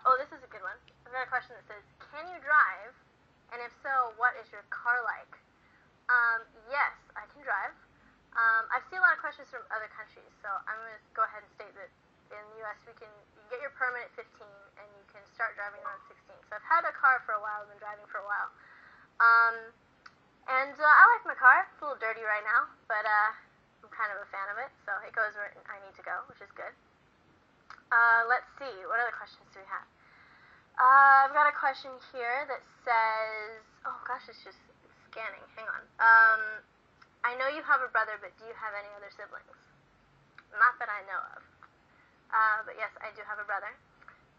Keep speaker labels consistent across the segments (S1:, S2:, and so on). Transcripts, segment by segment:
S1: Oh, this is a good one. I've got a question that says, can you drive? And if so, what is your car like? Yes, I can drive. I've seen a lot of questions from other countries, so I'm going to go ahead and state that in the U.S. you get your permit at 15, and you can start driving around 16. So I've had a car for a while, I've been driving for a while. I like my car. It's a little dirty right now, but I'm kind of a fan of it, so it goes where I need to go, which is good. Let's see, what other questions do we have? I've got a question here that says, oh gosh, it's just scanning, hang on. I know you have a brother, but do you have any other siblings? Not that I know of. But yes, I do have a brother,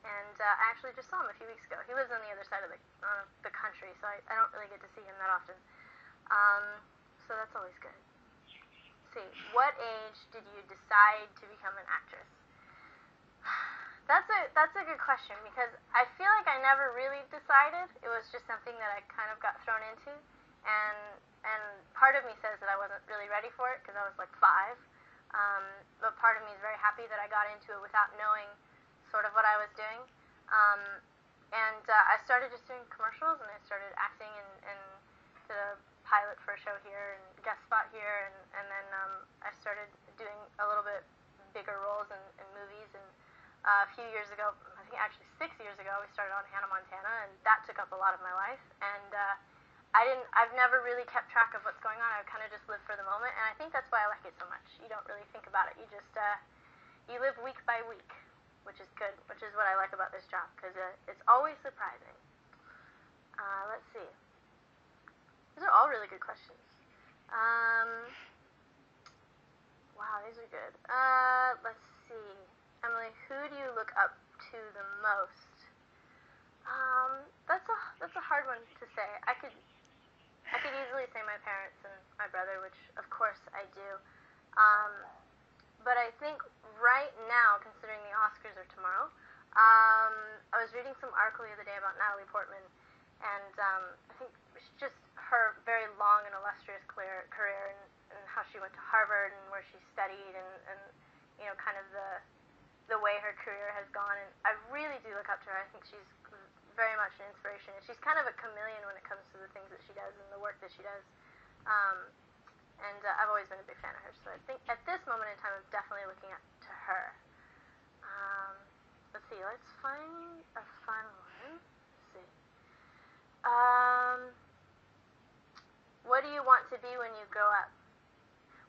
S1: and I actually just saw him a few weeks ago. He lives on the other side of the country, so I don't really get to see him that often. So that's always good. Let's see, what age did you decide to become an actress? That's a good question, because I feel like I never really decided. It was just something that I kind of got thrown into, and part of me says that I wasn't really ready for it because I was like 5, but part of me is very happy that I got into it without knowing sort of what I was doing. I started just doing commercials, and I started acting and did a pilot for a show here and guest spot here, and then I started doing a little bit bigger roles in movies. And a few years ago, I think actually 6 years ago, we started on Hannah Montana, and that took up a lot of my life. And I've never really kept track of what's going on. I kind of just live for the moment, and I think that's why I like it so much. You don't really think about it. You just you live week by week, which is good, which is what I like about this job, because it's always surprising. Let's see. These are all really good questions. Wow, these are good. Let's see. Emily, who do you look up to the most? That's a hard one to say. I could easily say my parents and my brother, which of course I do. But I think right now, considering the Oscars are tomorrow, I was reading some article the other day about Natalie Portman, and I think just her very long and illustrious career, and how she went to Harvard and where she studied, and you know, kind of the way her career has gone. And I really do look up to her. I think she's very much an inspiration, and she's kind of a chameleon when it comes to the things that she does and the work that she does. I've always been a big fan of her, so I think at this moment in time I'm definitely looking up to her. Let's see, let's find a fun one. Let's see. What do you want to be when you grow up?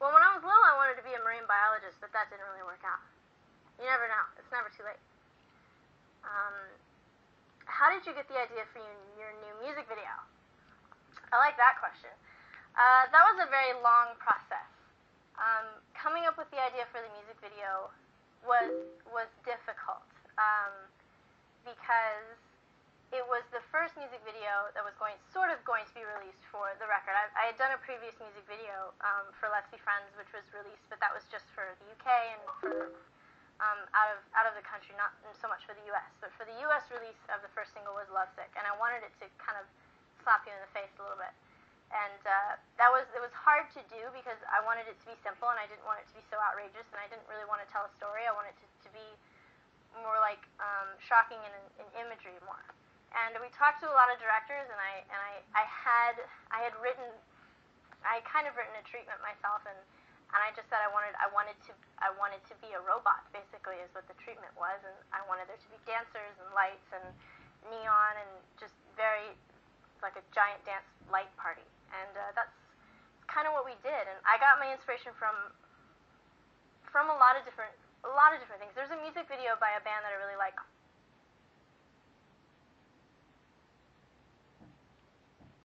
S1: Well, when I was little I wanted to be a marine biologist, but that didn't really work out. You never know. It's never too late. How did you get the idea for your new music video? I like that question. That was a very long process. Coming up with the idea for the music video was difficult, because it was the first music video that was going to be released for the record. I had done a previous music video for Let's Be Friends, which was released, but that was just for the UK and for out of the country, not so much for the US. But for the US release of the first single was Lovesick, and I wanted it to kind of slap you in the face a little bit. And it was hard to do because I wanted it to be simple, and I didn't want it to be so outrageous, and I didn't really want to tell a story. I wanted it to be more like shocking in imagery more. And we talked to a lot of directors, and I had kind of written a treatment myself, and I just said I wanted to be a robot, basically, is what the treatment was, and I wanted there to be dancers and lights and neon and just very like a giant dance light party. And that's kind of what we did. And I got my inspiration from a lot of different things. There's a music video by a band that I really like